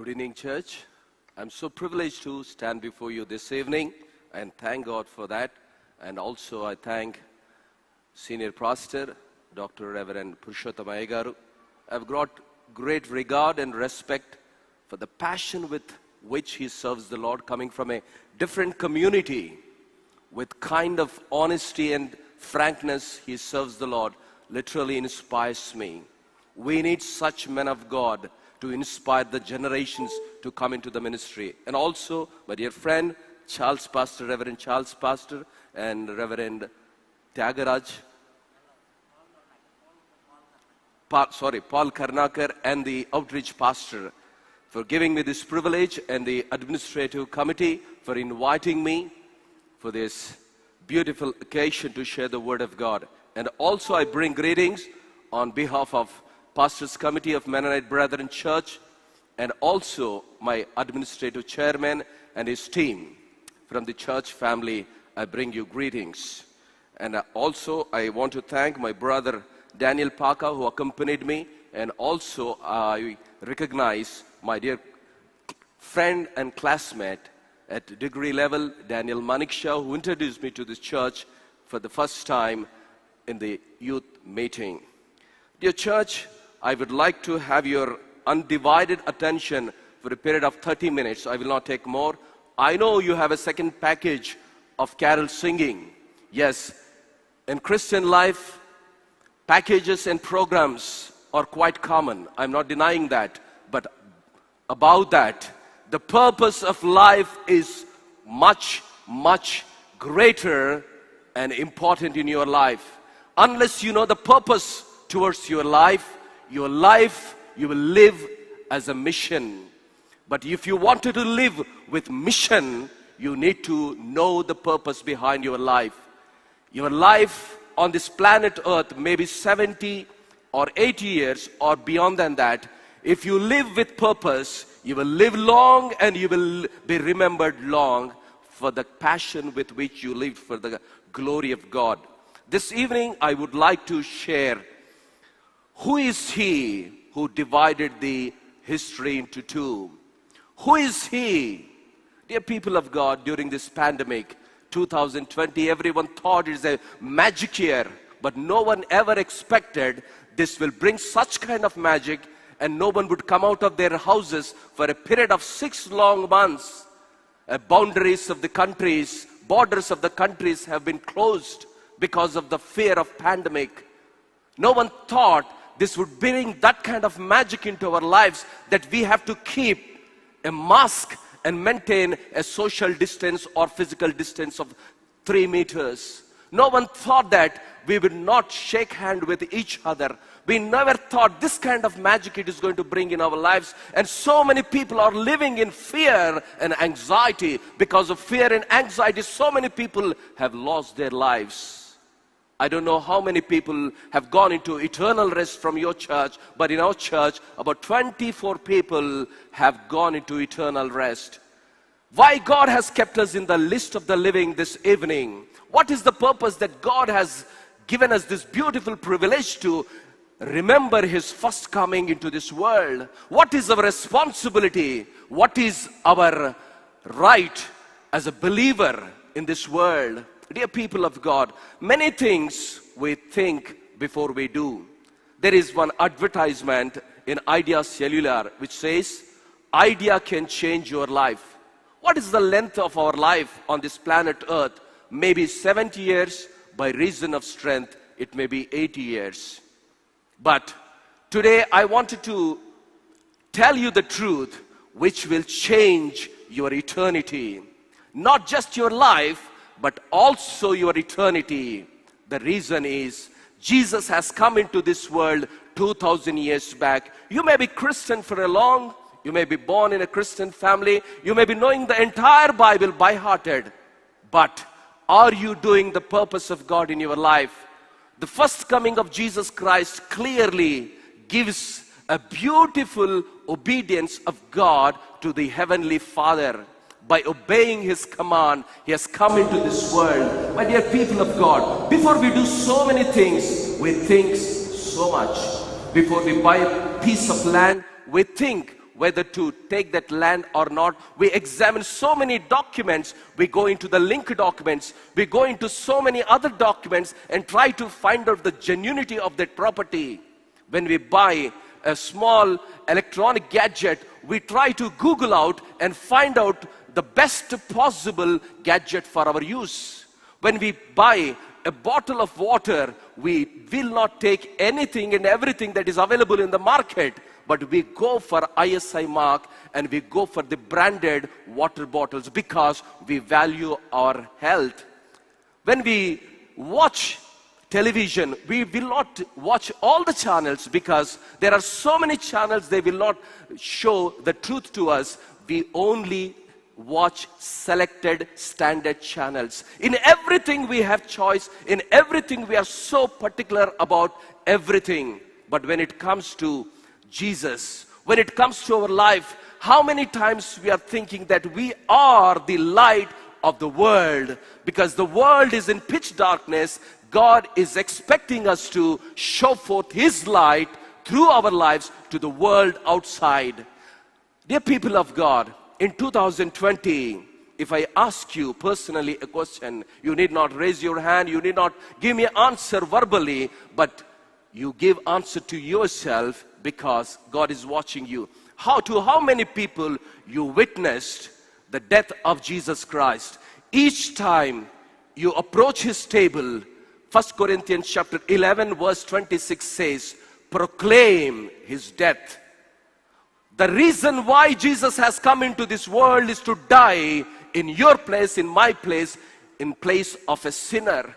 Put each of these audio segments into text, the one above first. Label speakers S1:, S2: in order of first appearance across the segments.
S1: Good evening, church. I'm so privileged to stand before you this evening and thank God for that. And also I thank Senior Pastor, Dr. Reverend Purushottam Ayyagaru. I've got great regard and respect for the passion with which he serves the Lord, coming from a different community. With kind of honesty and frankness, he serves the Lord. Literally inspires me. We need such men of God to inspire the generations to come into the ministry. And also, my dear friend, Charles Pastor, Reverend Charles Pastor, and Reverend Tyagaraj, Paul Karnakar, and the outreach pastor for giving me this privilege, and the administrative committee for inviting me for this beautiful occasion to share the word of God. And also I bring greetings on behalf of Pastors Committee of Mennonite Brethren Church, and also my administrative chairman and his team. From the church family, I bring you greetings. And also I want to thank my brother Daniel Parker, who accompanied me, and also I recognize my dear friend and classmate at degree level, Daniel Manikshaw, who introduced me to this church for the first time in the youth meeting. Dear church, I would like to have your undivided attention for a period of 30 minutes. I will not take more. I know you have a second package of carol singing. Yes, in Christian life, packages and programs are quite common. I'm not denying that. But about that, the purpose of life is much, much greater and important in your life. Unless you know the purpose towards your life, you will live as a mission. But if you wanted to live with mission, you need to know the purpose behind your life. Your life on this planet Earth may be 70 or 80 years or beyond than that. If you live with purpose, you will live long and you will be remembered long for the passion with which you lived for the glory of God. This evening, I would like to share, who is he who divided the history into two? Who is he? Dear people of God, during this pandemic, 2020, everyone thought it is a magic year, but no one ever expected this will bring such kind of magic, and no one would come out of their houses for a period of 6 long months. Borders of the countries have been closed because of the fear of pandemic. No one thought this would bring that kind of magic into our lives, that we have to keep a mask and maintain a social distance or physical distance of 3 meters. No one thought that we would not shake hands with each other. We never thought this kind of magic it is going to bring in our lives. And so many people are living in fear and anxiety. Because of fear and anxiety, so many people have lost their lives. I don't know how many people have gone into eternal rest from your church, but in our church, about 24 people have gone into eternal rest. Why God has kept us in the list of the living this evening? What is the purpose that God has given us this beautiful privilege to remember his first coming into this world? What is our responsibility? What is our right as a believer in this world? Dear people of God, many things we think before we do. There is one advertisement in Idea Cellular which says, idea can change your life. What is the length of our life on this planet Earth? Maybe 70 years. By reason of strength, it may be 80 years. But today I wanted to tell you the truth which will change your eternity. Not just your life, but also your eternity. The reason is, Jesus has come into this world 2,000 years back. You may be Christian for a long, you may be born in a Christian family, you may be knowing the entire Bible by hearted, but are you doing the purpose of God in your life? The first coming of Jesus Christ clearly gives a beautiful obedience of God to the Heavenly Father. By obeying his command, he has come into this world. My dear people of God, before we do so many things, we think so much. Before we buy a piece of land, we think whether to take that land or not. We examine so many documents. We go into the link documents. We go into so many other documents and try to find out the genuinity of that property. When we buy a small electronic gadget, we try to Google out and find out the best possible gadget for our use. When we buy a bottle of water, we will not take anything and everything that is available in the market, but we go for ISI mark and we go for the branded water bottles because we value our health. When we watch television, we will not watch all the channels because there are so many channels, they will not show the truth to us. We only watch selected standard channels. In everything we have choice. In everything we are so particular about everything. But when it comes to Jesus, when it comes to our life, how many times we are thinking that we are the light of the world? Because the world is in pitch darkness, God is expecting us to show forth His light through our lives to the world outside. Dear people of God, in 2020, if I ask you personally a question, you need not raise your hand, you need not give me an answer verbally, but you give answer to yourself because God is watching you. How many people you witnessed the death of Jesus Christ? Each time you approach His table, 1 Corinthians chapter 11 verse 26 says, proclaim His death. The reason why Jesus has come into this world is to die in your place, in my place, in place of a sinner.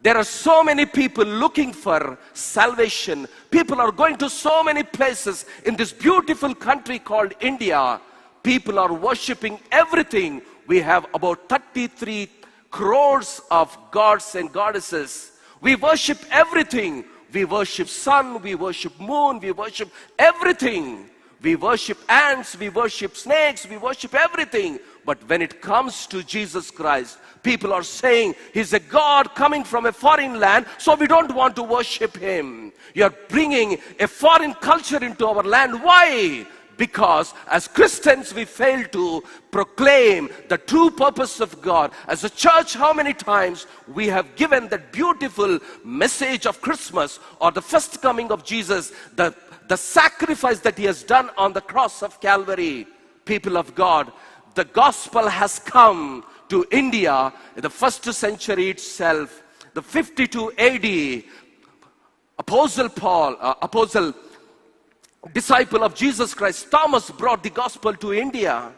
S1: There are so many people looking for salvation. People are going to so many places in this beautiful country called India. People are worshipping everything. We have about 33 crores of gods and goddesses. We worship everything. We worship sun, we worship moon, we worship everything. We worship ants, we worship snakes, we worship everything. But when it comes to Jesus Christ, people are saying He's a God coming from a foreign land, so we don't want to worship Him. You're bringing a foreign culture into our land. Why? Because as Christians we fail to proclaim the true purpose of God. As a church, how many times we have given that beautiful message of Christmas or the first coming of Jesus, the sacrifice that He has done on the cross of Calvary. People of God, the gospel has come to India in the first century itself. The 52 AD, Apostle Paul, disciple of Jesus Christ, Thomas brought the gospel to India.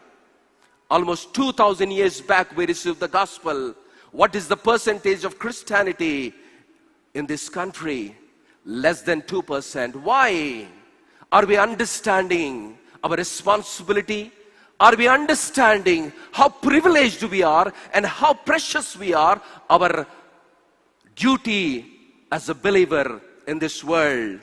S1: Almost 2,000 years back we received the gospel. What is the percentage of Christianity in this country? Less than 2%. Why? Are we understanding our responsibility? Are we understanding how privileged we are and how precious we are? Our duty as a believer in this world.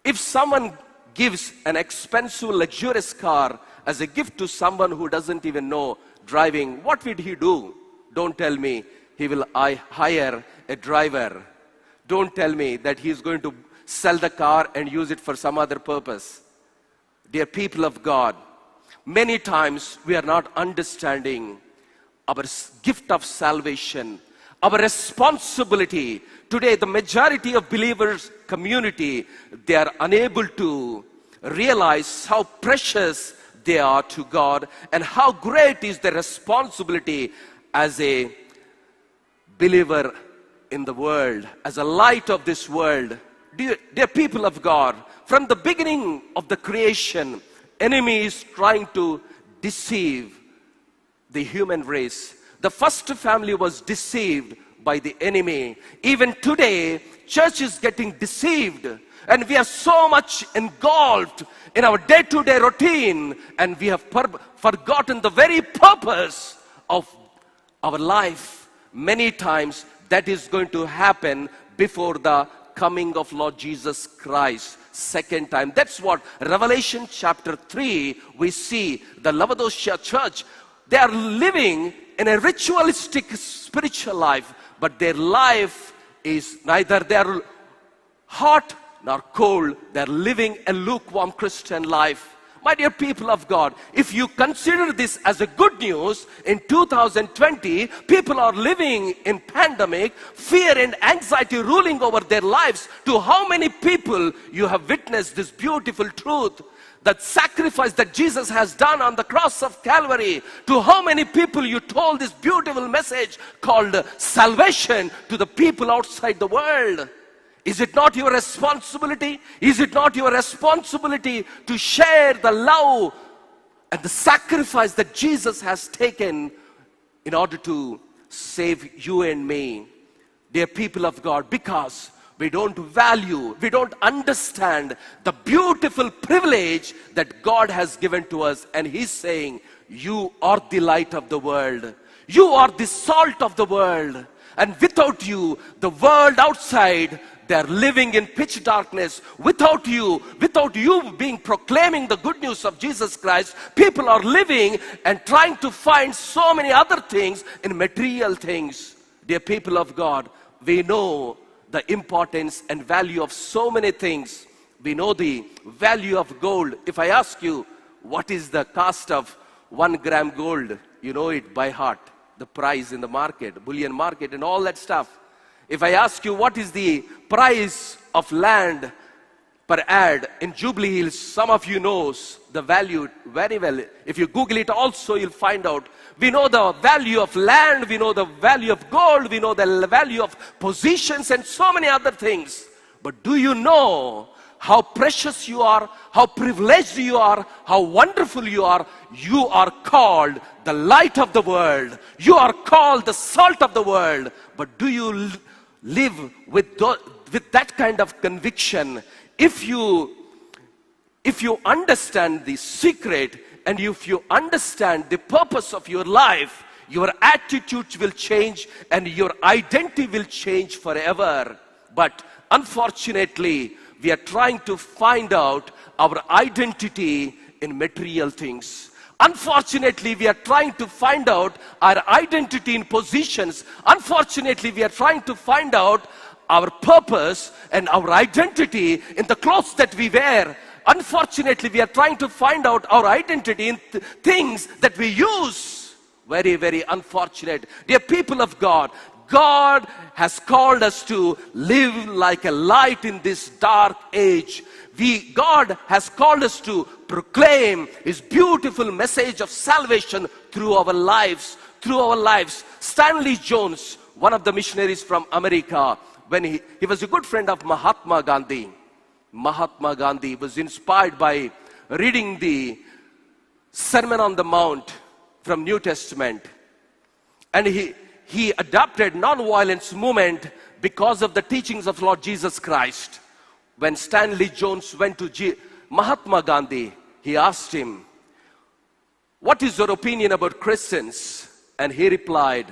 S1: If someone gives an expensive, luxurious car as a gift to someone who doesn't even know driving, what would he do? Don't tell me he will hire a driver. Don't tell me that he's going to sell the car and use it for some other purpose. Dear people of God, many times we are not understanding our gift of salvation, our responsibility. Today, the majority of believers community, they are unable to realize how precious they are to God and how great is their responsibility as a believer in the world, as a light of this world. Dear people of God, from the beginning of the creation, enemy is trying to deceive the human race. The first family was deceived by the enemy. Even today, church is getting deceived. And we are so much engulfed in our day-to-day routine. And we have forgotten the very purpose of our life. Many times that is going to happen before the coming of Lord Jesus Christ. Second time. That's what Revelation chapter 3 we see. The Laodicea church, they are living in a ritualistic spiritual life, but their life is neither they are hot nor cold. They are living a lukewarm Christian life. My dear people of God, if you consider this as a good news, in 2020, people are living in pandemic, fear and anxiety ruling over their lives. To how many people you have witnessed this beautiful truth, that sacrifice that Jesus has done on the cross of Calvary? To how many people you told this beautiful message called salvation to the people outside the world? Is it not your responsibility? Is it not your responsibility to share the love and the sacrifice that Jesus has taken in order to save you and me? Dear people of God, because we don't value, we don't understand the beautiful privilege that God has given to us. And He's saying, you are the light of the world. You are the salt of the world. And without you, the world outside, they are living in pitch darkness. Without you being proclaiming the good news of Jesus Christ, people are living and trying to find so many other things in material things. Dear people of God, we know the importance and value of so many things. We know the value of gold. If I ask you, what is the cost of 1 gram gold? You know it by heart. The price in the market, bullion market and all that stuff. If I ask you, what is the price of land per ad in Jubilee Hills, some of you knows the value very well. If you Google it also, you'll find out. We know the value of land, we know the value of gold, we know the value of positions and so many other things. But do you know how precious you are, how privileged you are, how wonderful you are? You are called the light of the world. You are called the salt of the world. But do you live with that kind of conviction? If you understand the secret and if you understand the purpose of your life, your attitude will change and your identity will change forever. But unfortunately, we are trying to find out our identity in material things. Unfortunately, we are trying to find out our identity in positions. Unfortunately, we are trying to find out our purpose and our identity in the clothes that we wear. Unfortunately, we are trying to find out our identity in things that we use. Very, very unfortunate. Dear people of God, God has called us to live like a light in this dark age. God has called us to proclaim His beautiful message of salvation through our lives. Through our lives. Stanley Jones, one of the missionaries from America, when he was a good friend of Mahatma Gandhi. Mahatma Gandhi was inspired by reading the Sermon on the Mount from New Testament. And he adopted non-violence movement because of the teachings of Lord Jesus Christ. When Stanley Jones went to Mahatma Gandhi, he asked him, what is your opinion about Christians? And he replied,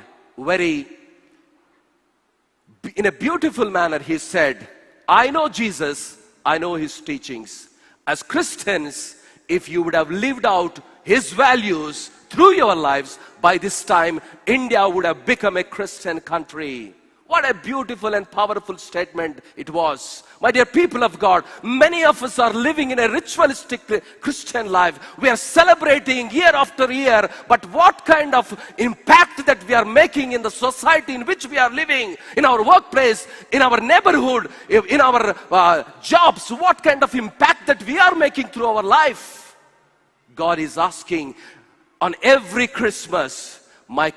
S1: in a beautiful manner, he said, I know Jesus, I know His teachings. As Christians, if you would have lived out His values through your lives, by this time, India would have become a Christian country. What a beautiful and powerful statement it was. My dear people of God, many of us are living in a ritualistic Christian life. We are celebrating year after year, but what kind of impact that we are making in the society in which we are living, in our workplace, in our neighborhood, in our jobs, what kind of impact that we are making through our life? God is asking on every Christmas, my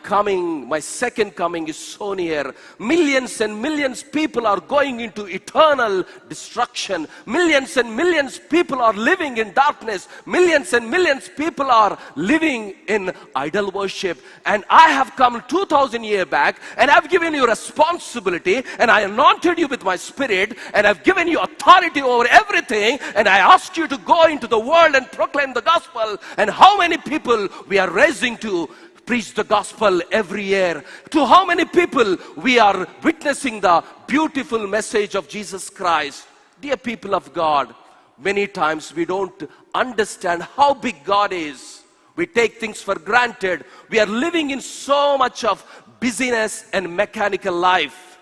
S1: second coming is so near. Millions and millions people are going into eternal destruction. Millions and millions people are living in darkness. Millions and millions people are living in idol worship. And I have come 2000 years back and I've given you responsibility and I anointed you with my spirit and I've given you authority over everything and I asked you to go into the world and proclaim the gospel. And how many people we are raising to preach the gospel every year? To how many people we are witnessing the beautiful message of Jesus Christ? Dear people of God, many times we don't understand how big God is. We take things for granted. We are living in so much of busyness and mechanical life.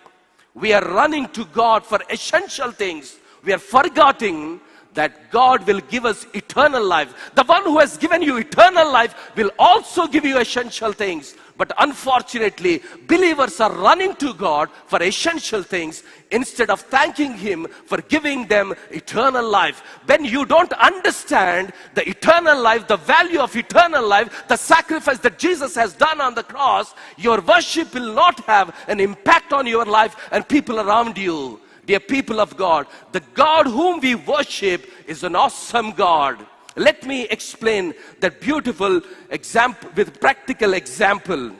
S1: We are running to God for essential things. We are forgetting that God will give us eternal life. The one who has given you eternal life will also give you essential things. But unfortunately, believers are running to God for essential things instead of thanking Him for giving them eternal life. When you don't understand the eternal life, the value of eternal life, the sacrifice that Jesus has done on the cross, your worship will not have an impact on your life and people around you. Dear people of God, the God whom we worship is an awesome God. Let me explain that beautiful example with practical example.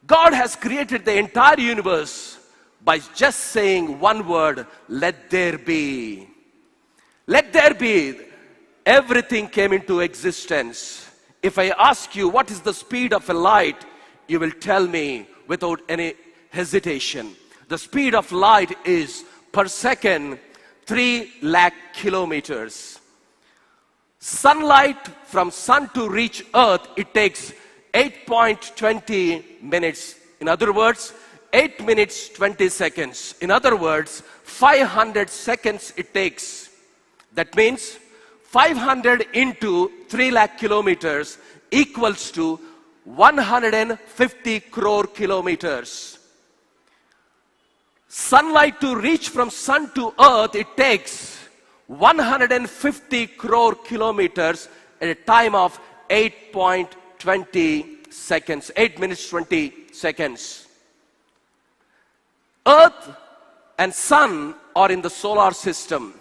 S1: God has created the entire universe by just saying one word, let there be. Let there be. Everything came into existence. If I ask you what is the speed of a light, you will tell me without any hesitation. The speed of light is per second 3 lakh kilometers. Sunlight from sun to reach earth, it takes 8.20 minutes. In other words, 8 minutes 20 seconds. In other words, 500 seconds it takes. That means 500 into 3 lakh kilometers equals to 150 crore kilometers. Sunlight to reach from sun to earth, it takes 150 crore kilometers at a time of 8.20 seconds, 8 minutes 20 seconds. Earth and sun are in the solar system.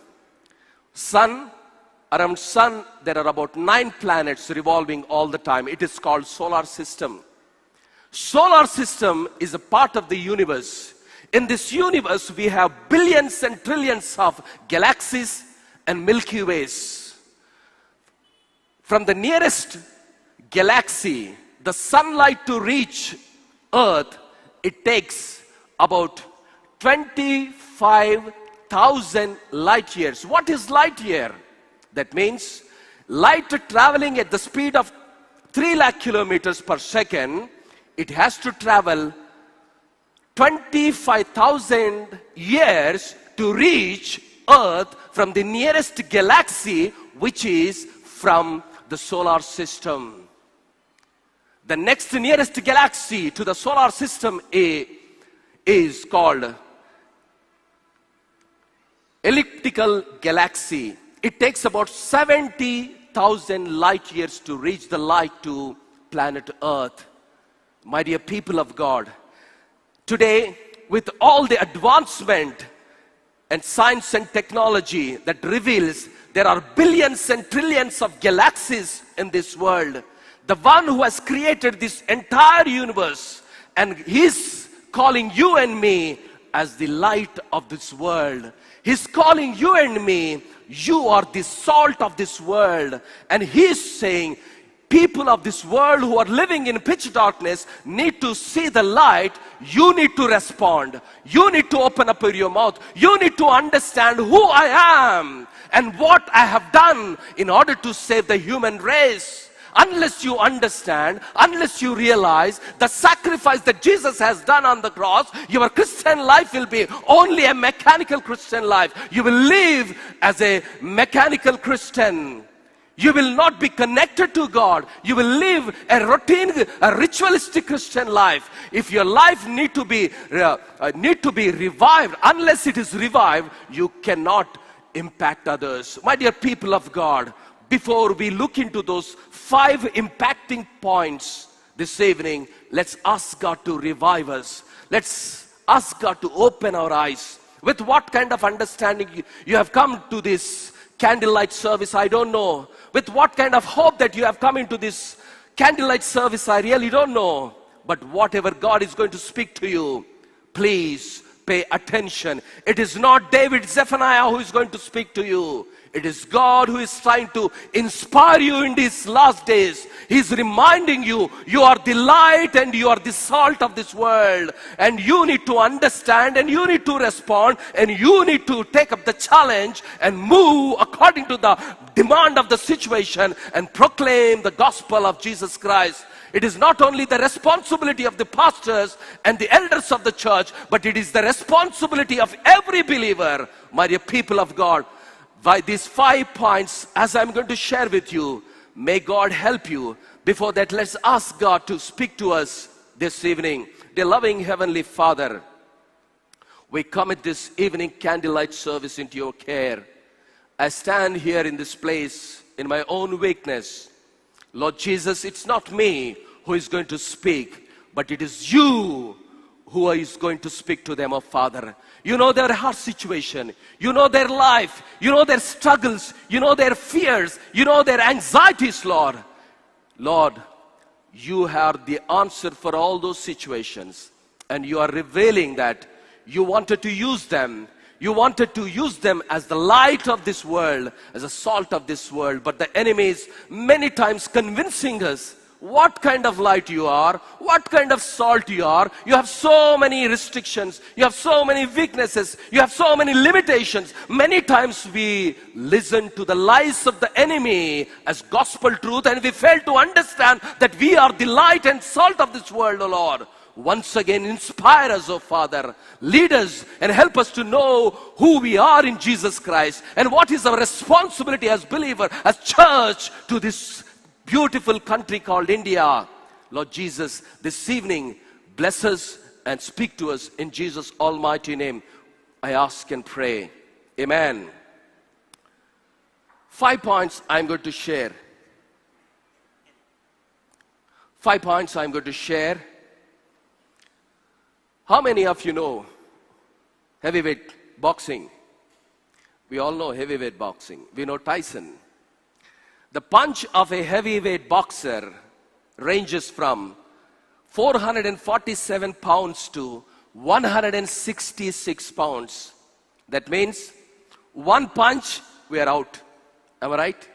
S1: Around sun, there are about 9 planets revolving all the time. It is called solar system. Solar system is a part of the universe. In this universe, we have billions and trillions of galaxies and Milky Ways. From the nearest galaxy, the sunlight to reach Earth, it takes about 25,000 light years. What is light year? That means light traveling at the speed of 3 lakh kilometers per second, it has to travel 25,000 years to reach Earth from the nearest galaxy, which is from the solar system. The next nearest galaxy to the solar system is called elliptical galaxy. It takes about 70,000 light years to reach the light to planet Earth. My dear people of God, today, with all the advancement and science and technology that reveals there are billions and trillions of galaxies in this world, the one who has created this entire universe, and He's calling you and me as the light of this world. He's calling you and me, you are the salt of this world. And He's saying, people of this world who are living in pitch darkness need to see the light. You need to respond. You need to open up your mouth. You need to understand who I am and what I have done in order to save the human race. Unless you understand, unless you realize the sacrifice that Jesus has done on the cross, your Christian life will be only a mechanical Christian life. You will live as a mechanical Christian. You will not be connected to God. You will live a routine, a ritualistic Christian life. If your life need to be revived, unless it is revived, you cannot impact others. My dear people of God, before we look into those 5 impacting points this evening, let's ask God to revive us. Let's ask God to open our eyes. With what kind of understanding you have come to this candlelight service, I don't know. With what kind of hope that you have come into this candlelight service, I really don't know. But whatever God is going to speak to you, please pay attention. It is not David Zephaniah who is going to speak to you. It is God who is trying to inspire you in these last days. He's reminding you, you are the light and you are the salt of this world. And you need to understand and you need to respond and you need to take up the challenge and move according to the demand of the situation and proclaim the gospel of Jesus Christ. It is not only the responsibility of the pastors and the elders of the church, but it is the responsibility of every believer, my dear people of God. by these 5 points, as I'm going to share with you, may God help you. Before that, let's ask God to speak to us this evening. Dear loving Heavenly Father, we commit this evening candlelight service into your care. I stand here in this place in my own weakness. Lord Jesus, it's not me who is going to speak, but it is you who is going to speak to them, oh Father. You know their heart situation. You know their life. You know their struggles. You know their fears. You know their anxieties, Lord. Lord, you have the answer for all those situations. And you are revealing that you wanted to use them. You wanted to use them as the light of this world, as the salt of this world. But the enemy is many times convincing us what kind of light you are, what kind of salt you are. You have so many restrictions. You have so many weaknesses. You have so many limitations. Many times we listen to the lies of the enemy as gospel truth, and we fail to understand that we are the light and salt of this world, O Lord. Once again, inspire us, O Father. Lead us and help us to know who we are in Jesus Christ and what is our responsibility as believer, as church, to this beautiful country called India. Lord Jesus, this evening, bless us and speak to us in Jesus' almighty name. I ask and pray. Amen. 5 points I'm going to share. 5 points I'm going to share. How many of you know heavyweight boxing? We all know heavyweight boxing. We know Tyson. The punch of a heavyweight boxer ranges from 447 pounds to 166 pounds. That means one punch, we are out. Am I right?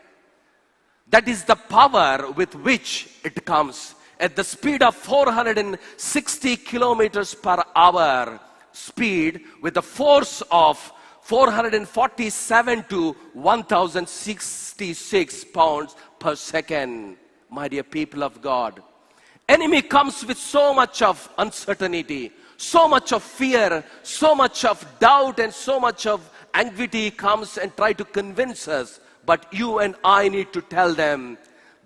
S1: That is the power with which it comes. At the speed of 460 kilometers per hour speed, with the force of 447 to 1066 pounds per second. My dear people of God, enemy comes with so much of uncertainty, so much of fear, so much of doubt, and so much of anxiety comes and try to convince us. But you and I need to tell them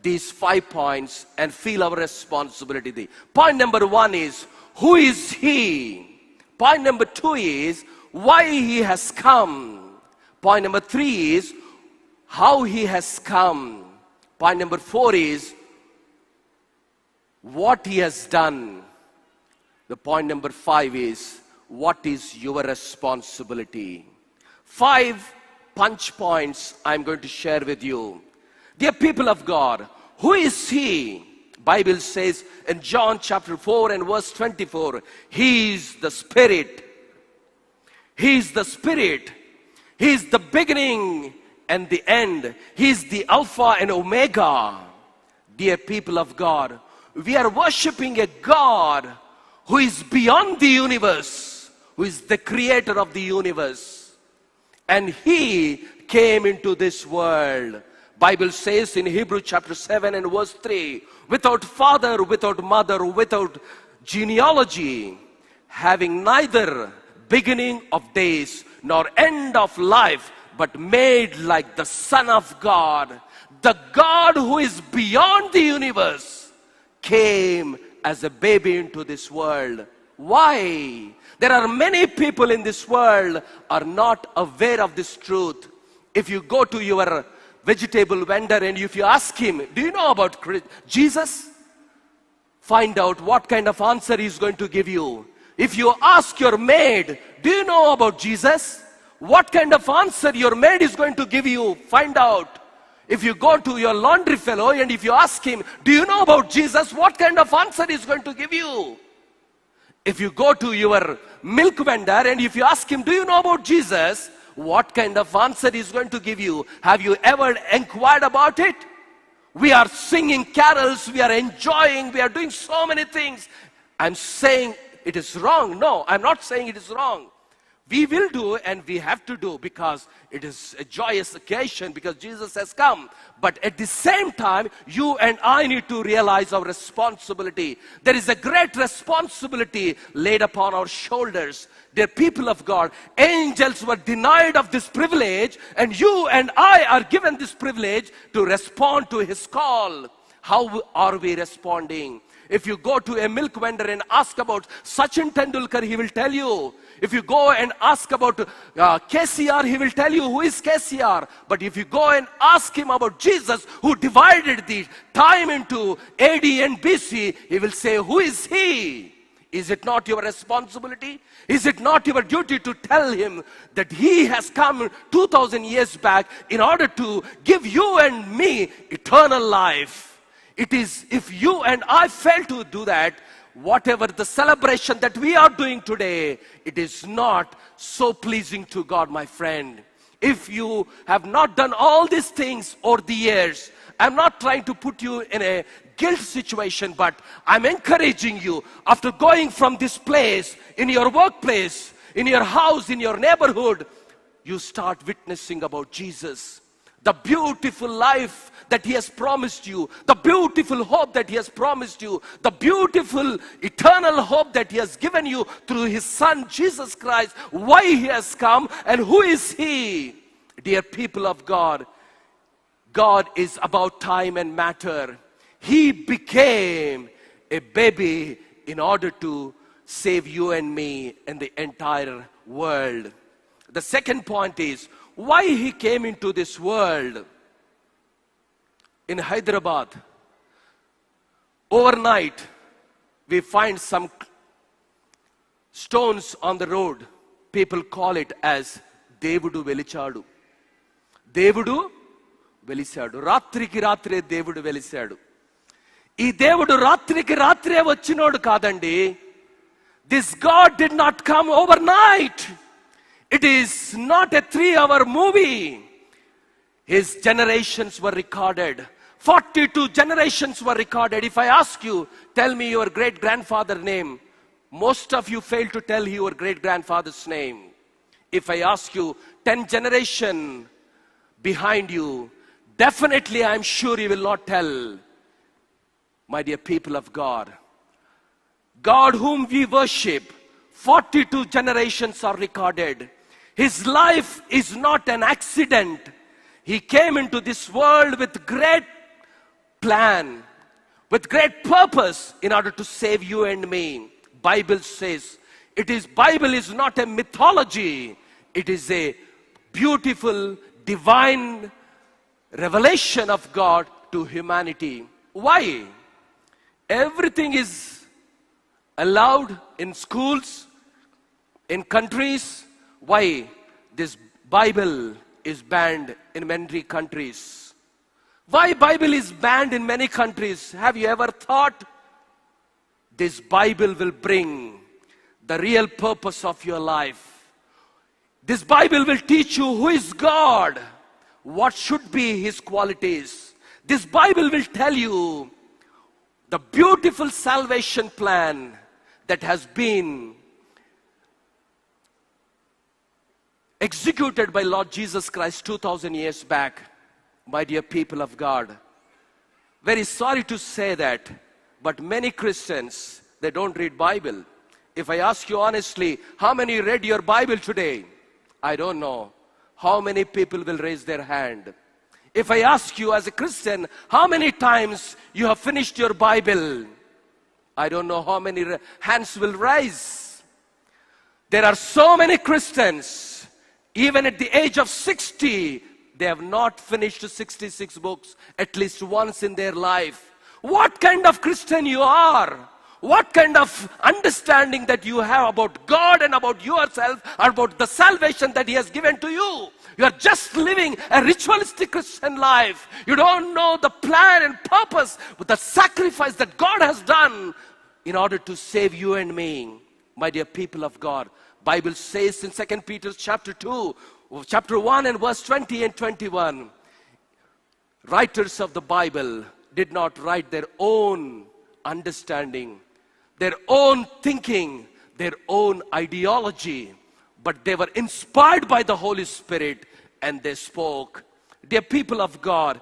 S1: these 5 points and feel our responsibility. Point number 1 is, who is he? Point number 2 is, why he has come. Point number 3 is, how he has come. Point number 4 is, what he has done. The point number 5 is, what is your responsibility? 5 punch points I'm going to share with you. Dear people of God, who is he? Bible says in John chapter 4 and verse 24, he is the Spirit. He is the Spirit. He is the beginning and the end. He is the Alpha and Omega. Dear people of God, we are worshiping a God who is beyond the universe, who is the creator of the universe. And he came into this world. Bible says in Hebrews chapter 7 and verse 3, without father, without mother, without genealogy, having neither beginning of days nor end of life, but made like the Son of God. The God who is beyond the universe came as a baby into this world. Why? There are many people in this world are not aware of this truth. If you go to your vegetable vendor and if you ask him, do you know about Jesus? Find out what kind of answer he's going to give you. If you ask your maid, do you know about Jesus? What kind of answer your maid is going to give you? Find out. If you go to your laundry fellow and if you ask him, do you know about Jesus? What kind of answer he's going to give you? If you go to your milk vendor and if you ask him, do you know about Jesus? What kind of answer he's going to give you? Have you ever inquired about it? We are singing carols, we are enjoying, we are doing so many things. I'm saying it is wrong. No, I'm not saying it is wrong. We will do and we have to do because it is a joyous occasion because Jesus has come. But at the same time, you and I need to realize our responsibility. There is a great responsibility laid upon our shoulders. Dear people of God, angels were denied of this privilege, and you and I are given this privilege to respond to his call. How are we responding? If you go to a milk vendor and ask about Sachin Tendulkar, he will tell you. If you go and ask about KCR, he will tell you who is KCR. But if you go and ask him about Jesus, who divided the time into AD and BC, he will say, who is he? Is it not your responsibility? Is it not your duty to tell him that he has come 2,000 years back in order to give you and me eternal life? It is, if you and I fail to do that, whatever the celebration that we are doing today, it is not so pleasing to God, my friend. If you have not done all these things over the years, I'm not trying to put you in a guilt situation, but I'm encouraging you, after going from this place, in your workplace, in your house, in your neighborhood, you start witnessing about Jesus. The beautiful life that he has promised you, the beautiful hope that he has promised you, the beautiful eternal hope that he has given you through his son Jesus Christ, why he has come and who is he? Dear people of God, God is about time and matter. He became a baby in order to save you and me and the entire world. The second point is why he came into this world. In Hyderabad, overnight, we find some stones on the road. People call it as Devudu Velichadu. Devudu Velisadu. Ratriki Ratre Devudu Velisadu. Ee Devudu Ratriki Ratre vachinodu kadandi. This God did not come overnight. It is not a 3-hour movie. His generations were recorded. 42 generations were recorded. If I ask you, tell me your great-grandfather's name, most of you fail to tell your great-grandfather's name. If I ask you 10 generations behind you, definitely I'm sure you will not tell. My dear people of God, God whom we worship, 42 generations are recorded. His life is not an accident. He came into this world with great plan, with great purpose in order to save you and me. Bible says, Bible is not a mythology. It is a beautiful, divine revelation of God to humanity. Why? Everything is allowed in schools, in countries. Why? This Bible is banned in many countries. Why Bible is banned in many countries? Have you ever thought? This Bible will bring the real purpose of your life. This Bible will teach you who is God, what should be his qualities. This Bible will tell you the beautiful salvation plan that has been executed by Lord Jesus Christ 2,000 years back. My dear people of God, very sorry to say that, but many Christians, they don't read Bible. If I ask you honestly, how many read your Bible today? I don't know. How many people will raise their hand? If I ask you as a Christian, how many times you have finished your Bible? I don't know how many hands will rise. There are so many Christians, even at the age of 60, they have not finished 66 books at least once in their life. What kind of Christian you are? What kind of understanding that you have about God and about yourself, about the salvation that he has given to you? You are just living a ritualistic Christian life. You don't know the plan and purpose, but the sacrifice that God has done in order to save you and me. My dear people of God, Bible says in 2 Peter chapter 2, chapter 1 and verse 20 and 21, writers of the Bible did not write their own understanding, their own thinking, their own ideology, but they were inspired by the Holy Spirit and they spoke. Dear people of God,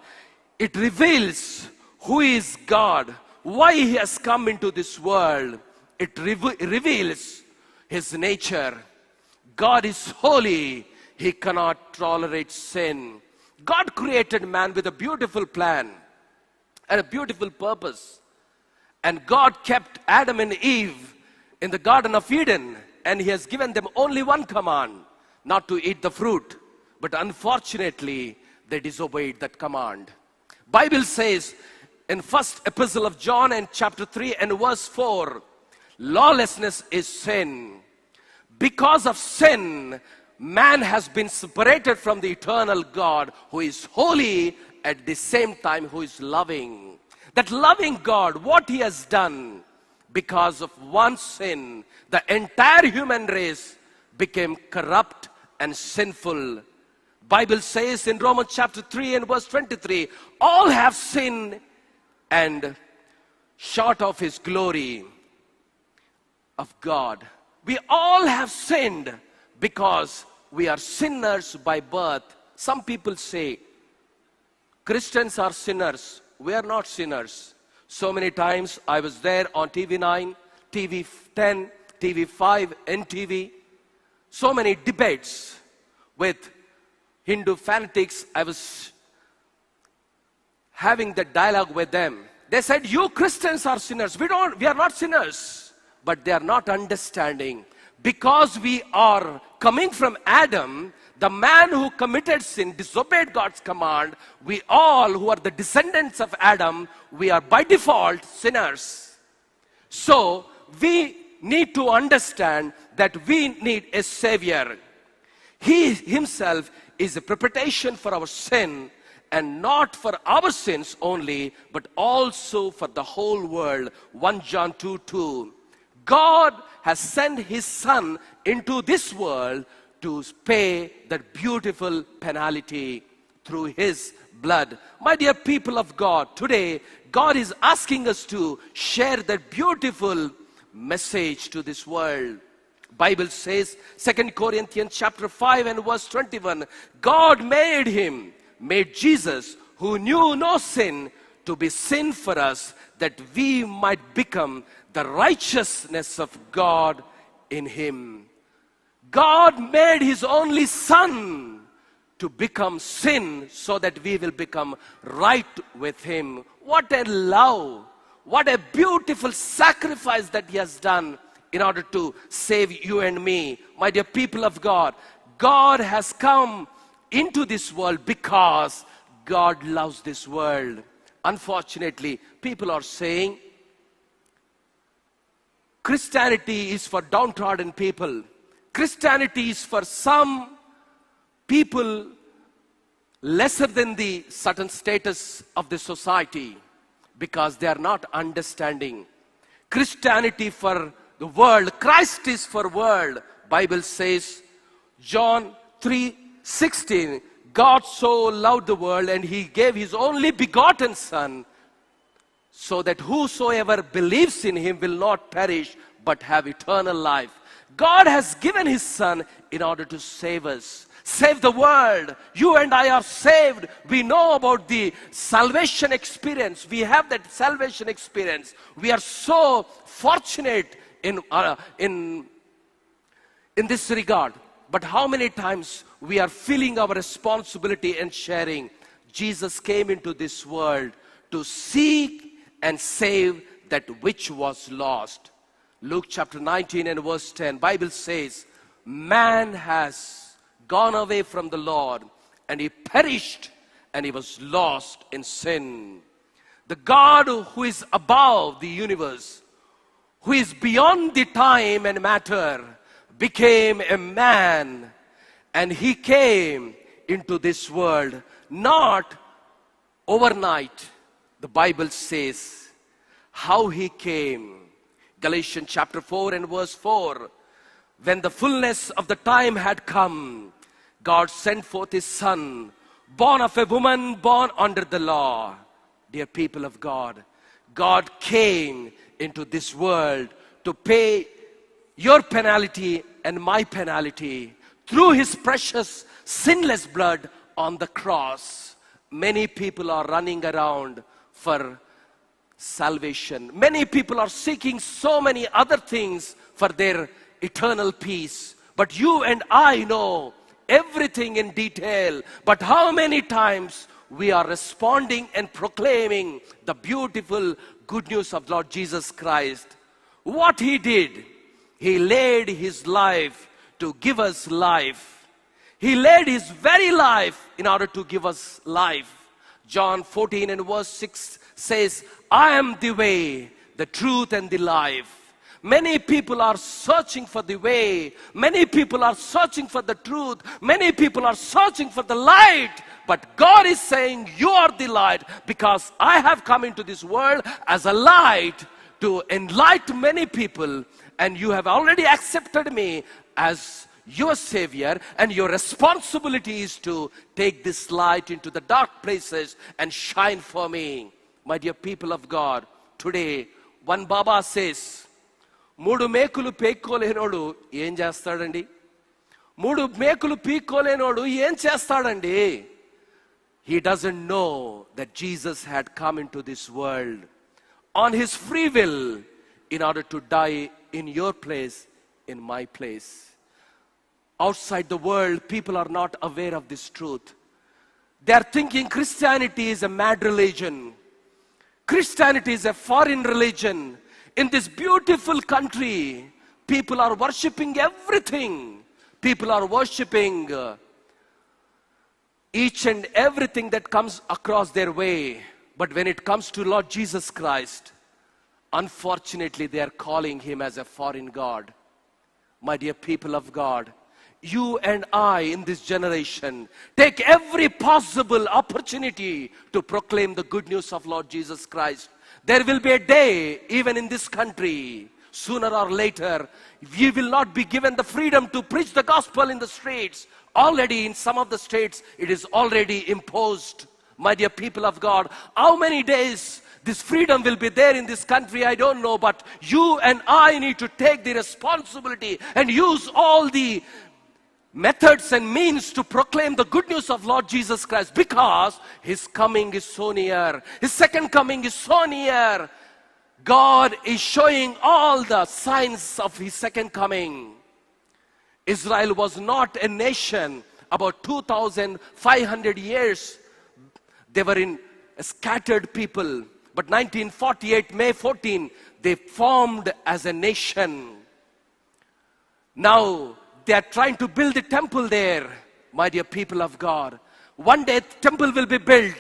S1: it reveals who is God, why He has come into this world. It reveals His nature. God is holy. He cannot tolerate sin. God created man with a beautiful plan and a beautiful purpose. And God kept Adam and Eve in the Garden of Eden, and He has given them only one command, not to eat the fruit. But unfortunately, they disobeyed that command. Bible says in first epistle of John and chapter 3 and verse 4, lawlessness is sin. Because of sin, man has been separated from the eternal God who is holy, at the same time who is loving. That loving God, what He has done, because of one sin, the entire human race became corrupt and sinful. Bible says in Romans chapter 3 and verse 23, all have sinned and short of His glory of God. We all have sinned because we are sinners by birth. Some people say Christians are sinners. We are not sinners. So many times I was there on TV9, TV10, TV5, NTV. So many debates with Hindu fanatics. I was having that dialogue with them. They said, you Christians are sinners. We are not sinners. But they are not understanding. Because we are coming from Adam, the man who committed sin, disobeyed God's command, we all who are the descendants of Adam, we are by default sinners. So we need to understand that we need a Savior. He Himself is a propitiation for our sin, and not for our sins only, but also for the whole world. 1 John 2:2. God has sent His Son into this world to pay that beautiful penalty through His blood. My dear people of God, today God is asking us to share that beautiful message to this world. Bible says, 2 Corinthians chapter 5 and verse 21, God made Jesus, who knew no sin, to be sin for us, that we might become the righteousness of God in Him. God made His only Son to become sin so that we will become right with Him. What a love, what a beautiful sacrifice that He has done in order to save you and me. My dear people of God, God has come into this world because God loves this world. Unfortunately, people are saying Christianity is for downtrodden people. Christianity is for some people lesser than the certain status of the society, because they are not understanding. Christianity for the world, Christ is for world. Bible says, John 3:16, God so loved the world and He gave His only begotten Son, so that whosoever believes in Him will not perish but have eternal life. God has given His Son in order to save us, save the world. You and I are saved. We know about the salvation experience. We have that salvation experience. We are so fortunate in this regard. But how many times we are feeling our responsibility and sharing? Jesus came into this world to seek and save that which was lost. Luke chapter 19 and verse 10, Bible says, man has gone away from the Lord and he perished and he was lost in sin. The God who is above the universe, who is beyond the time and matter, became a man, and He came into this world not overnight. The Bible says how He came. Galatians chapter 4 and verse 4. When the fullness of the time had come, God sent forth His Son, born of a woman, born under the law. Dear people of God, God came into this world to pay your penalty and my penalty. through his precious, sinless blood on the cross. Many people are running around for salvation. Many people are seeking so many other things for their eternal peace. But you and I know everything in detail. But how many times we are responding and proclaiming the beautiful good news of Lord Jesus Christ? What he did, he laid his life to give us life. He laid his very life in order to give us life. John 14 and verse 6 says, I am the way, the truth and the life. Many people are searching for the way. Many people are searching for the truth. Many people are searching for the light. But God is saying, you are the light, because I have come into this world as a light to enlighten many people. And you have already accepted me as your Savior. And your responsibility is to take this light into the dark places and shine for me. My dear people of God, today one Baba says, మూడు మేకులు పేక్కోలేనోడు ఏం చేస్తాడండి? మూడు మేకులు పీక్కోలేనోడు ఏం చేస్తాడండి? He doesn't know that Jesus had come into this world on his free will in order to die in your place, in my place. Outside the world, people are not aware of this truth. They are thinking Christianity is a mad religion. Christianity is a foreign religion. In this beautiful country, people are worshipping everything. People are worshipping each and everything that comes across their way. But when it comes to Lord Jesus Christ, unfortunately, they are calling him as a foreign God. My dear people of God, you and I in this generation take every possible opportunity to proclaim the good news of Lord Jesus Christ. There will be a day, even in this country, sooner or later, we will not be given the freedom to preach the gospel in the streets. Already in some of the states, it is already imposed. My dear people of God, how many days this freedom will be there in this country, I don't know. But you and I need to take the responsibility and use all the methods and means to proclaim the good news of Lord Jesus Christ, because his coming is so near. His second coming is so near. God is showing all the signs of his second coming. Israel was not a nation about 2,500 years. They were in a scattered people. But 1948, May 14, they formed as a nation. Now, they are trying to build a temple there, my dear people of God. One day, the temple will be built.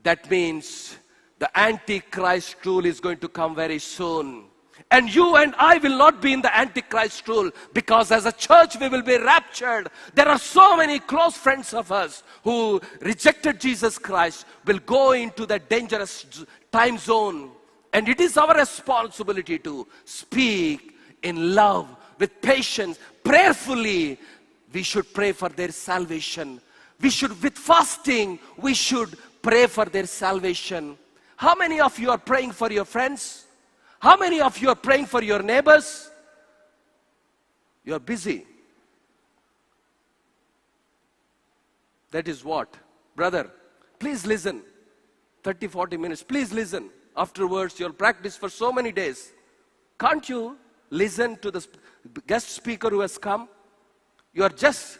S1: That means the Antichrist rule is going to come very soon. And you and I will not be in the Antichrist rule, because as a church we will be raptured. There are so many close friends of us who rejected Jesus Christ, will go into that dangerous time zone. And it is our responsibility to speak in love, with patience, prayerfully. We should pray for their salvation. We should, with fasting, we should pray for their salvation. How many of you are praying for your friends? How many of you are praying for your neighbors? You are busy. That is what? Brother, please listen. 30, 40 minutes, please listen. Afterwards, you'll practice for so many days. Can't you listen to the guest speaker who has come? You are just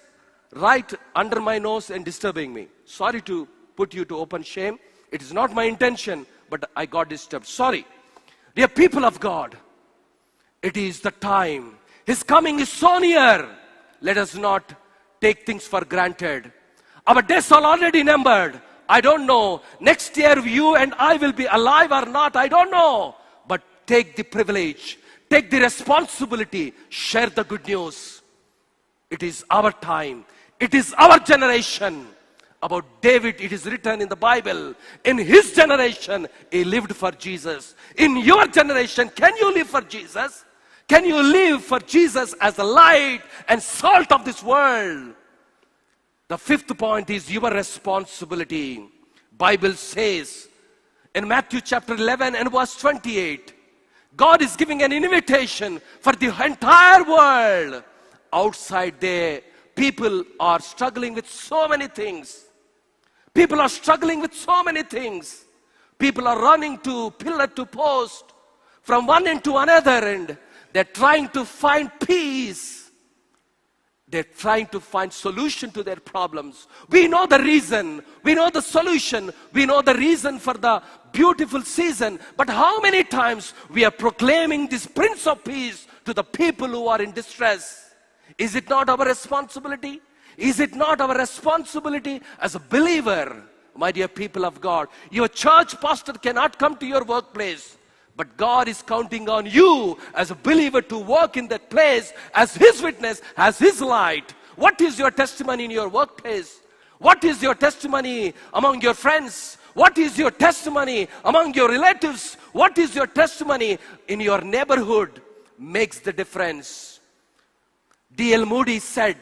S1: right under my nose and disturbing me. Sorry to put you to open shame. It is not my intention, but I got disturbed. Sorry. Dear people of God, it is the time. His coming is so near. Let us not take things for granted. Our days are already numbered. I don't know. Next year you and I will be alive or not. I don't know. But take the privilege. Take the responsibility. Share the good news. It is our time. It is our generation. About David, it is written in the Bible, in his generation, he lived for Jesus. In your generation, can you live for Jesus? Can you live for Jesus as the light and salt of this world? The fifth point is your responsibility. Bible says in Matthew chapter 11 and verse 28, God is giving an invitation for the entire world. Outside there, People are struggling with so many things. People are struggling with so many things. People are running to pillar to post, from one end to another, and they're trying to find peace. They're trying to find solution to their problems. We know the reason. We know the solution. We know the reason for the beautiful season. But how many times we are proclaiming this Prince of Peace to the people who are in distress? Is it not our responsibility? Is it not our responsibility as a believer, my dear people of God? Your church pastor cannot come to your workplace, but God is counting on you as a believer to work in that place as His witness, as His light. What is your testimony in your workplace? What is your testimony among your friends? What is your testimony among your relatives? What is your testimony in your neighborhood? Makes the difference. D.L. Moody said,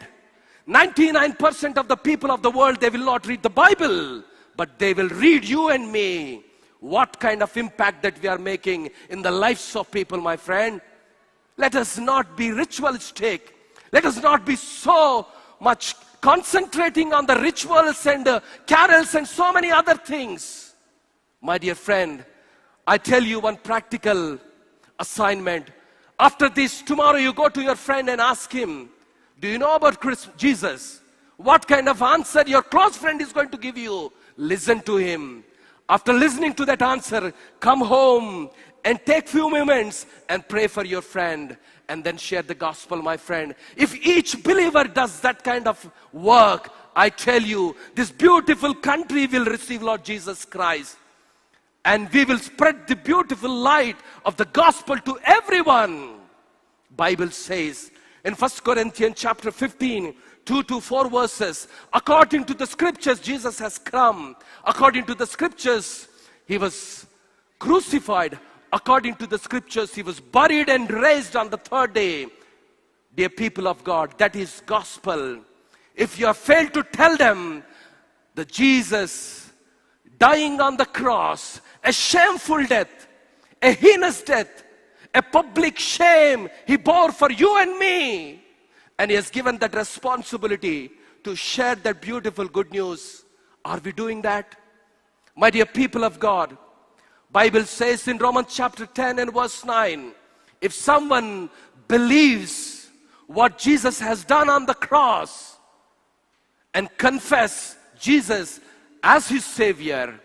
S1: 99% of the people of the world, they will not read the Bible, but they will read you and me. What kind of impact that we are making in the lives of people, my friend? Let us not be ritualistic. Let us not be so much concentrating on the rituals and carols and so many other things. My dear friend, I tell you one practical assignment. After this, tomorrow you go to your friend and ask him, do you know about Jesus? What kind of answer your close friend is going to give you? Listen to him. After listening to that answer, come home and take few moments and pray for your friend, and then share the gospel, my friend. If each believer does that kind of work, I tell you, this beautiful country will receive Lord Jesus Christ. And we will spread the beautiful light of the gospel to everyone. Bible says in 1 Corinthians chapter 15, 2 to 4 verses, according to the scriptures, Jesus has come. According to the scriptures, He was crucified. According to the scriptures, He was buried and raised on the third day. Dear people of God, that is gospel. If you have failed to tell them that Jesus dying on the cross, a shameful death, a heinous death, a public shame He bore for you and me, and He has given that responsibility to share that beautiful good news. Are we doing that? My dear people of God, Bible says in Romans chapter 10 and verse 9, if someone believes what Jesus has done on the cross and confess Jesus as his Savior,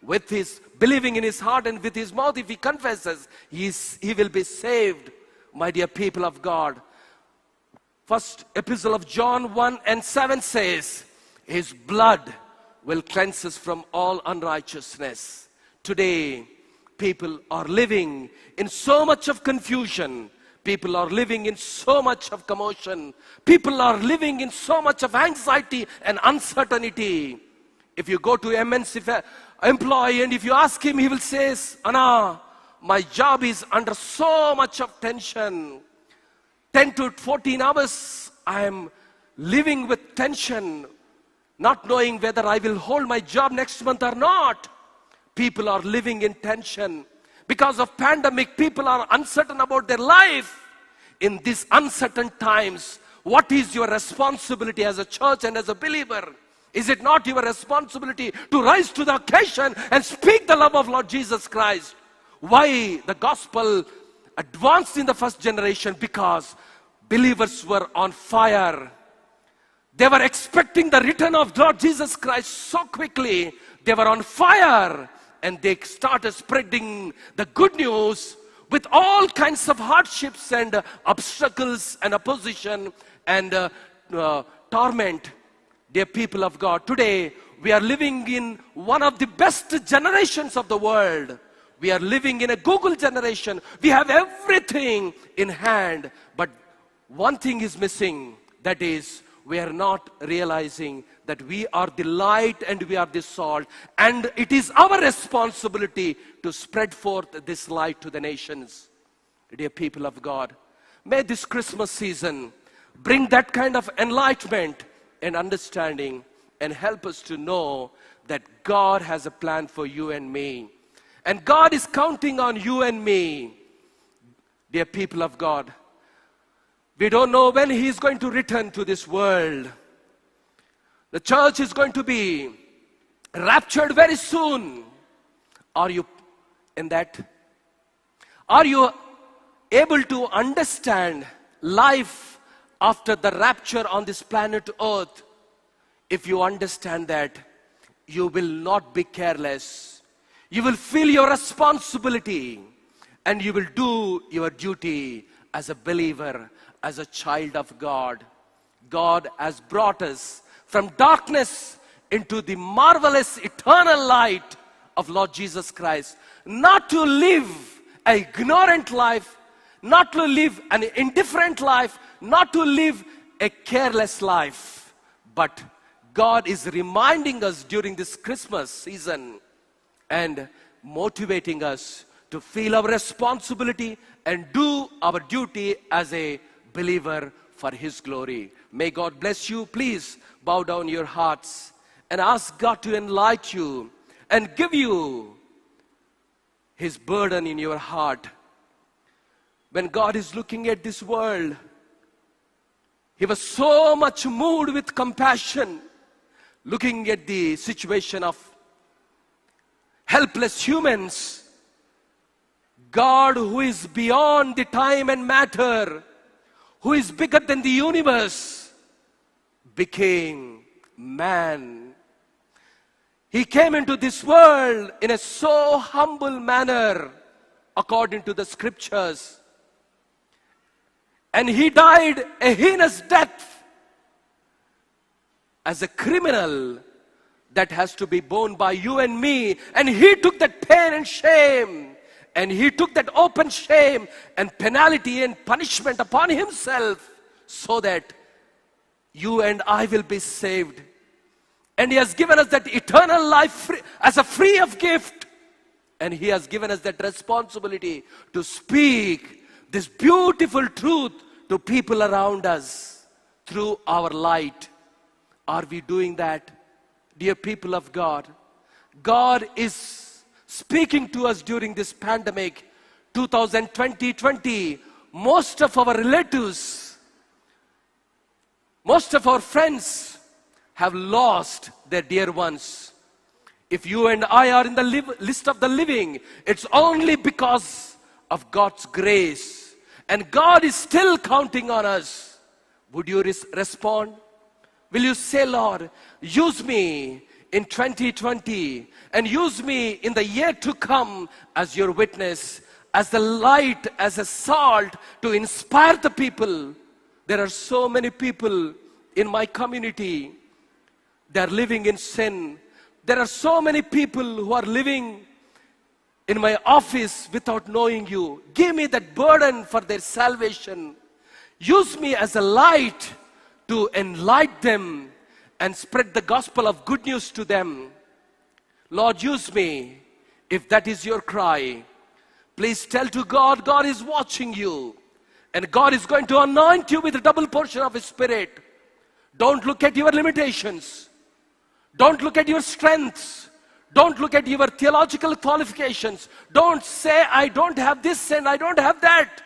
S1: with his believing in his heart and with his mouth, if he confesses, he will be saved. My dear people of God, first epistle of John 1 and 7 says, His blood will cleanse us from all unrighteousness. Today, people are living in so much of confusion. People are living in so much of commotion. People are living in so much of anxiety and uncertainty. If you go to MNC employee and if you ask him, he will say, Anna, my job is under so much of tension. 10 to 14 hours, I am living with tension, not knowing whether I will hold my job next month or not. People are living in tension. Because of pandemic, people are uncertain about their life. In these uncertain times, what is your responsibility as a church and as a believer? Is it not your responsibility to rise to the occasion and speak the love of Lord Jesus Christ? Why the gospel advanced in the first generation? Because believers were on fire. They were expecting the return of Lord Jesus Christ so quickly. They were on fire, and they started spreading the good news with all kinds of hardships and obstacles and opposition and torment. Dear people of God, today we are living in one of the best generations of the world. We are living in a Google generation. We have everything in hand, but one thing is missing. That is, we are not realizing that we are the light and we are the salt, and it is our responsibility to spread forth this light to the nations. Dear people of God, may this Christmas season bring that kind of enlightenment and understanding and help us to know that God has a plan for you and me. And God is counting on you and me. Dear people of God, We don't know when he is going to return to this world. The church is going to be raptured very soon. Are you in that? Are you able to understand life after the rapture on this planet Earth? If you understand that, you will not be careless. You will feel your responsibility and you will do your duty as a believer, as a child of God. God has brought us from darkness into the marvelous eternal light of Lord Jesus Christ. Not to live an ignorant life, not to live an indifferent life, not to live a careless life. But God is reminding us during this Christmas season and motivating us to feel our responsibility and do our duty as a believer for His glory. May God bless you. Please bow down your hearts and ask God to enlighten you and give you His burden in your heart. When God is looking at this world, He was so much moved with compassion, looking at the situation of helpless humans. God, who is beyond the time and matter, who is bigger than the universe, became man. He came into this world in a so humble manner, according to the scriptures. And He died a heinous death as a criminal that has to be borne by you and me. And He took that pain and shame, and He took that open shame and penalty and punishment upon Himself, so that you and I will be saved. And He has given us that eternal life free, as a free of gift. And He has given us that responsibility to speak this beautiful truth to people around us through our light. Are we doing that, dear people of God? God is speaking to us during this pandemic, 2020. Most of our relatives, most of our friends have lost their dear ones. If you and I are in the list of the living, it's only because of God's grace. And God is still counting on us. Would you respond? Will you say, Lord, use me in 2020 and use me in the year to come as your witness, as the light, as a salt to inspire the people. There are so many people in my community, they are living in sin. There are so many people who are living in my office without knowing you. Give me that burden for their salvation. Use me as a light to enlighten them and spread the gospel of good news to them. Lord, use me. If that is your cry, please tell to God, God is watching you. And God is going to anoint you with a double portion of His Spirit. Don't look at your limitations. Don't look at your strengths. Don't look at your theological qualifications. Don't say, I don't have this and I don't have that.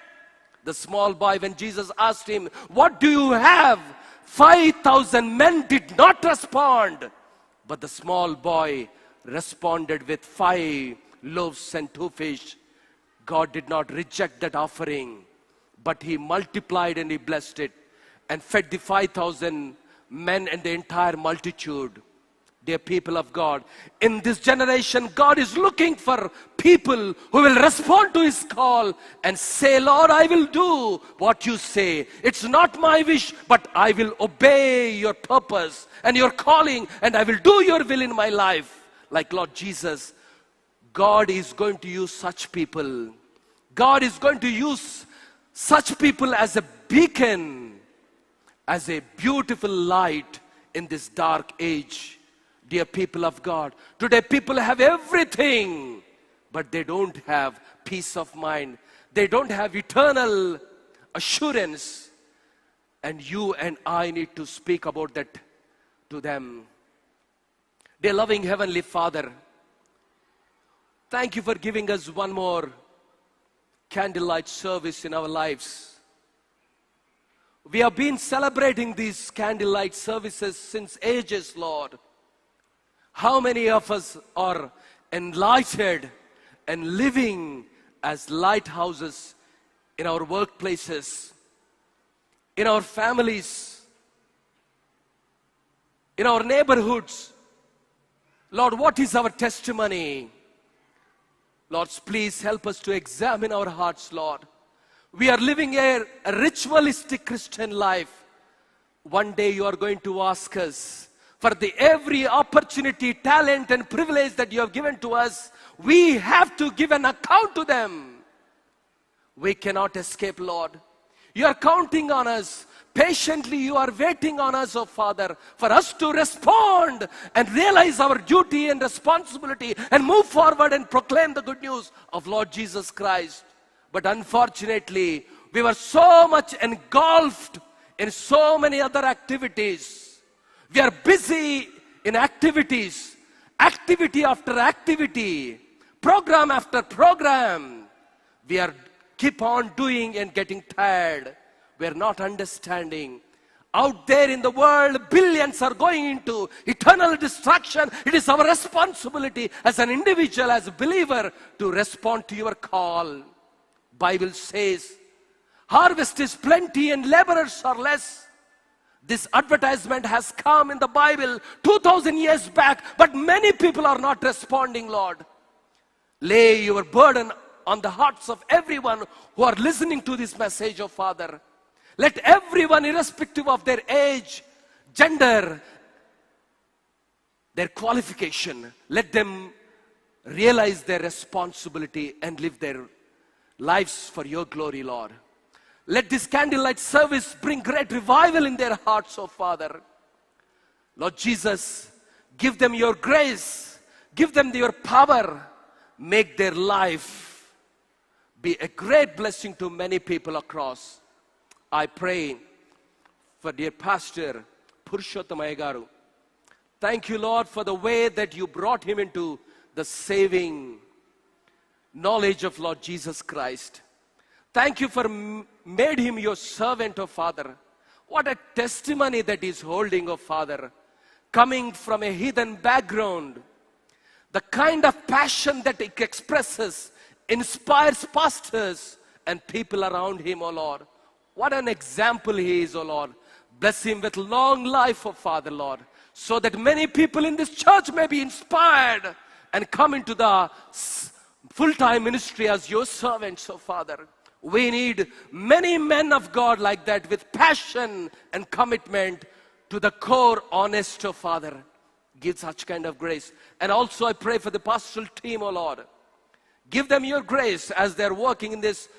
S1: The small boy, when Jesus asked him, what do you have? 5,000 men did not respond. But the small boy responded with 5 loaves and 2 fish. God did not reject that offering, but He multiplied and He blessed it and fed the 5,000 men and the entire multitude. Dear people of God, in this generation, God is looking for people who will respond to His call and say, Lord, I will do what you say. It's not my wish, but I will obey your purpose and your calling, and I will do your will in my life. Like Lord Jesus, God is going to use such people. God is going to use such people as a beacon, as a beautiful light in this dark age. Dear people of God, today people have everything, but they don't have peace of mind. They don't have eternal assurance. And you and I need to speak about that to them. Dear loving Heavenly Father, thank you for giving us one more candlelight service in our lives. We have been celebrating these candlelight services since ages, Lord. How many of us are enlightened and living as lighthouses in our workplaces, in our families, in our neighborhoods? Lord, what is our testimony? Lord, please help us to examine our hearts, Lord. We are living a ritualistic Christian life. One day you are going to ask us for every opportunity, talent, and privilege that you have given to us. We have to give an account to them. We cannot escape, Lord. You are counting on us. Patiently you are waiting on us, oh Father, for us to respond and realize our duty and responsibility and move forward and proclaim the good news of Lord Jesus Christ. But unfortunately, we were so much engulfed in so many other activities. We are busy in activities, activity after activity, program after program. We are keep on doing and getting tired. We are not understanding. Out there in the world, billions are going into eternal destruction. It is our responsibility as an individual, as a believer, to respond to your call. Bible says, harvest is plenty and laborers are less. This advertisement has come in the Bible 2,000 years back, but many people are not responding, Lord. Lay your burden on the hearts of everyone who are listening to this message, oh Father. Let everyone, irrespective of their age, gender, their qualification, let them realize their responsibility and live their lives for your glory, Lord. Let this candlelight service bring great revival in their hearts, oh Father. Lord Jesus, give them your grace, give them your power, make their life be a great blessing to many people across. I pray for dear Pastor Purushottam Garu. Thank you, Lord, for the way that you brought him into the saving knowledge of Lord Jesus Christ. Thank you for made him your servant, oh Father. What a testimony that he's holding, oh Father. Coming from a heathen background, the kind of passion that he expresses inspires pastors and people around him, oh Lord. What an example he is, oh Lord. Bless him with long life, oh Father, Lord, so that many people in this church may be inspired and come into the full-time ministry as your servants, oh Father. We need many men of God like that, with passion and commitment to the core, honest, oh Father. Give such kind of grace. And also I pray for the pastoral team, oh Lord. Give them your grace as they're working in this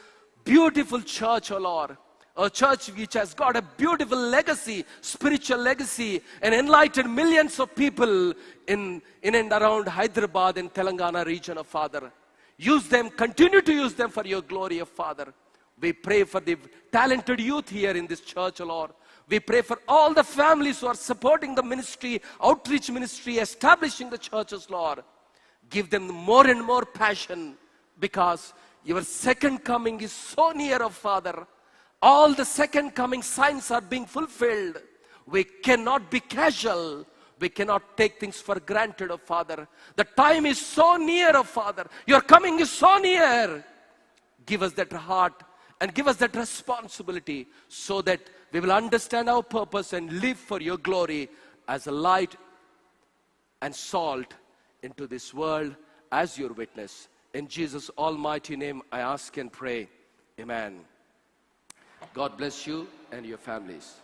S1: beautiful church, oh Lord. A church which has got a beautiful legacy, spiritual legacy, and enlightened millions of people in and around Hyderabad and Telangana region, of Father. Use them, continue to use them for your glory, of Father. We pray for the talented youth here in this church, O Lord. We pray for all the families who are supporting the ministry, outreach ministry, establishing the churches, Lord. Give them more and more passion, because your second coming is so near, O Father. All the second coming signs are being fulfilled. We cannot be casual. We cannot take things for granted, oh Father. The time is so near, oh Father. Your coming is so near. Give us that heart and give us that responsibility, so that we will understand our purpose and live for your glory as a light and salt into this world as your witness. In Jesus' almighty name I ask and pray. Amen. God bless you and your families.